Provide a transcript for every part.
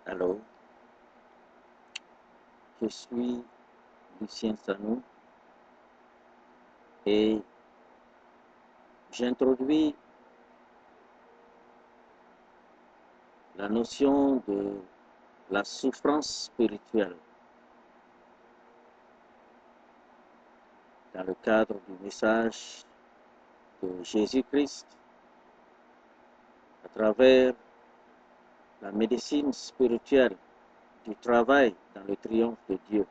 Allô, je suis Lucien Sanou et j'introduis la notion de la souffrance spirituelle dans le cadre du message de Jésus-Christ à travers la médecine spirituelle du travail dans le triomphe de Dieu.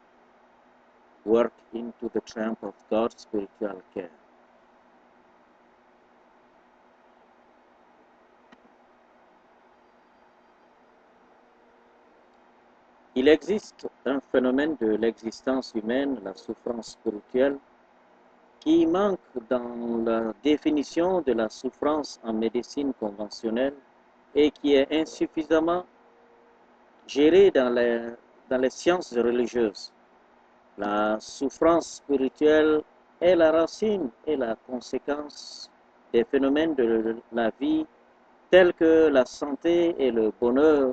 Work into the triumph of God's spiritual care. Il existe un phénomène de l'existence humaine, la souffrance spirituelle, qui manque dans la définition de la souffrance en médecine conventionnelle et qui est insuffisamment géré dans les sciences religieuses. La souffrance spirituelle est la racine et la conséquence des phénomènes de la vie tels que la santé et le bonheur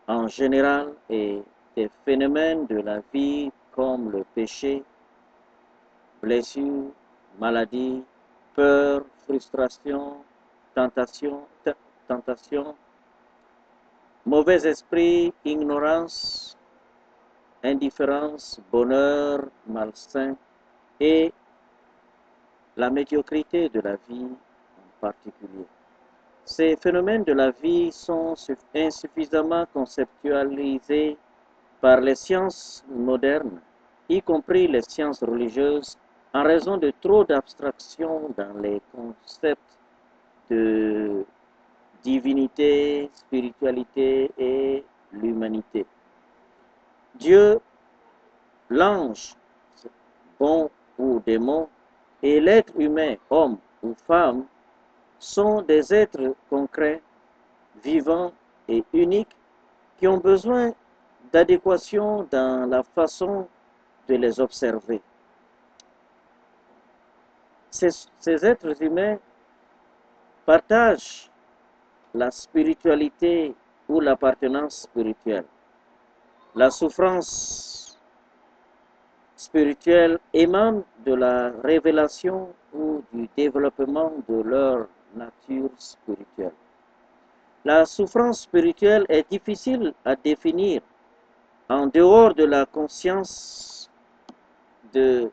en général et des phénomènes de la vie comme le péché, blessure, maladie, peur, frustration, tentation, mauvais esprit, ignorance, indifférence, bonheur malsain et la médiocrité de la vie en particulier. Ces phénomènes de la vie sont insuffisamment conceptualisés par les sciences modernes, y compris les sciences religieuses, en raison de trop d'abstraction dans les concepts de divinité, spiritualité et l'humanité. Dieu, l'ange, bon ou démon, et l'être humain, homme ou femme, sont des êtres concrets, vivants et uniques qui ont besoin d'adéquation dans la façon de les observer. Ces êtres humains partagent la spiritualité ou l'appartenance spirituelle. La souffrance spirituelle émane de la révélation ou du développement de leur nature spirituelle. La souffrance spirituelle est difficile à définir en dehors de la conscience, de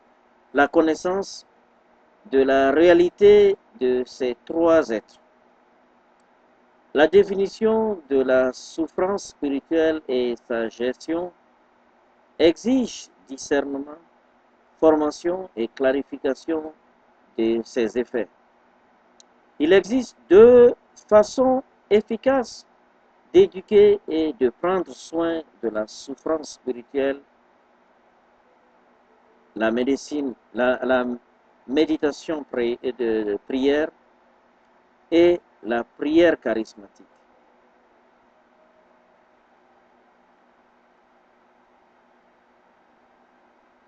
la connaissance de la réalité de ces trois êtres. La définition de la souffrance spirituelle et sa gestion exige discernement, formation et clarification de ses effets. Il existe deux façons efficaces d'éduquer et de prendre soin de la souffrance spirituelle: la méditation de prière et la prière charismatique.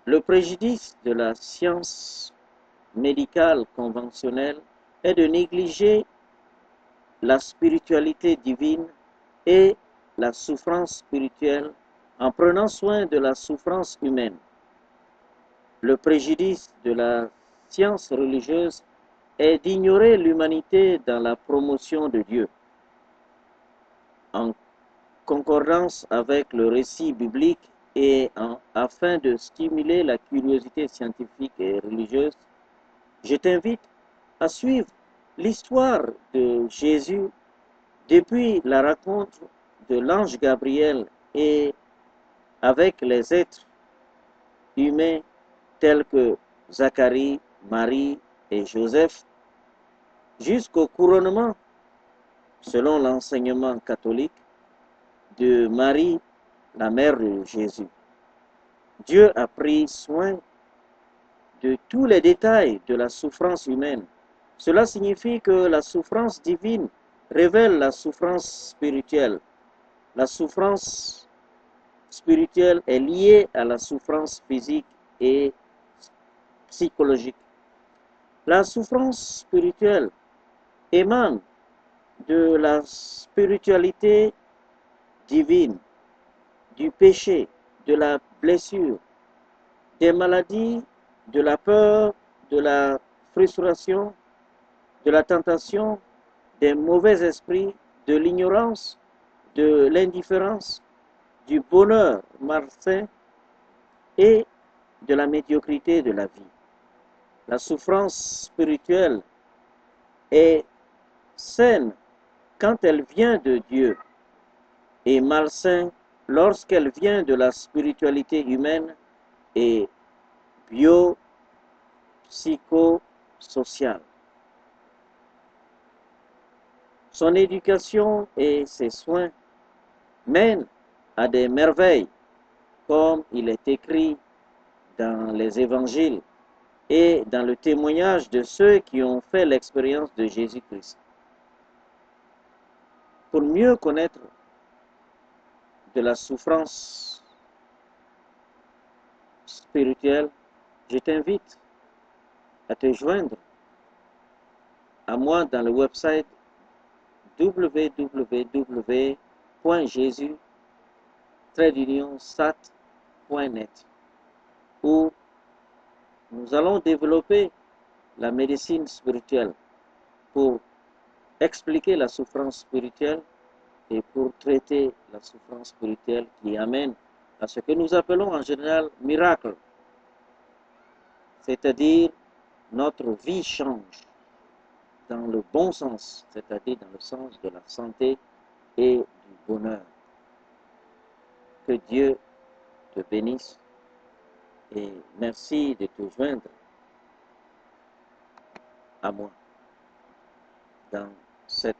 Le préjudice de la science médicale conventionnelle est de négliger la spiritualité divine et la souffrance spirituelle en prenant soin de la souffrance humaine. Le préjudice de la science religieuse est d'ignorer l'humanité dans la promotion de Dieu. En concordance avec le récit biblique et afin de stimuler la curiosité scientifique et religieuse, je t'invite à suivre l'histoire de Jésus depuis la rencontre de l'ange Gabriel et avec les êtres humains tels que Zacharie, Marie et Joseph, jusqu'au couronnement, selon l'enseignement catholique, de Marie, la mère de Jésus. Dieu a pris soin de tous les détails de la souffrance humaine. Cela signifie que la souffrance divine révèle la souffrance spirituelle. La souffrance spirituelle est liée à la souffrance physique et psychologique. La souffrance spirituelle émane de la spiritualité divine du péché, de la blessure, des maladies, de la peur, de la frustration, de la tentation, des mauvais esprits, de l'ignorance, de l'indifférence, du bonheur malsain et de la médiocrité de la vie. La souffrance spirituelle est saine quand elle vient de Dieu et malsain lorsqu'elle vient de la spiritualité humaine et biopsychosociale. Son éducation et ses soins mènent à des merveilles, comme il est écrit dans les évangiles et dans le témoignage de ceux qui ont fait l'expérience de Jésus-Christ. Pour mieux connaître de la souffrance spirituelle, je t'invite à te joindre à moi dans le website www.jesus-sat.net où nous allons développer la médecine spirituelle pour expliquer la souffrance spirituelle et pour traiter la souffrance spirituelle qui amène à ce que nous appelons en général miracle, c'est-à-dire notre vie change dans le bon sens, c'est-à-dire dans le sens de la santé et du bonheur. Que Dieu te bénisse et merci de te joindre à moi dans cette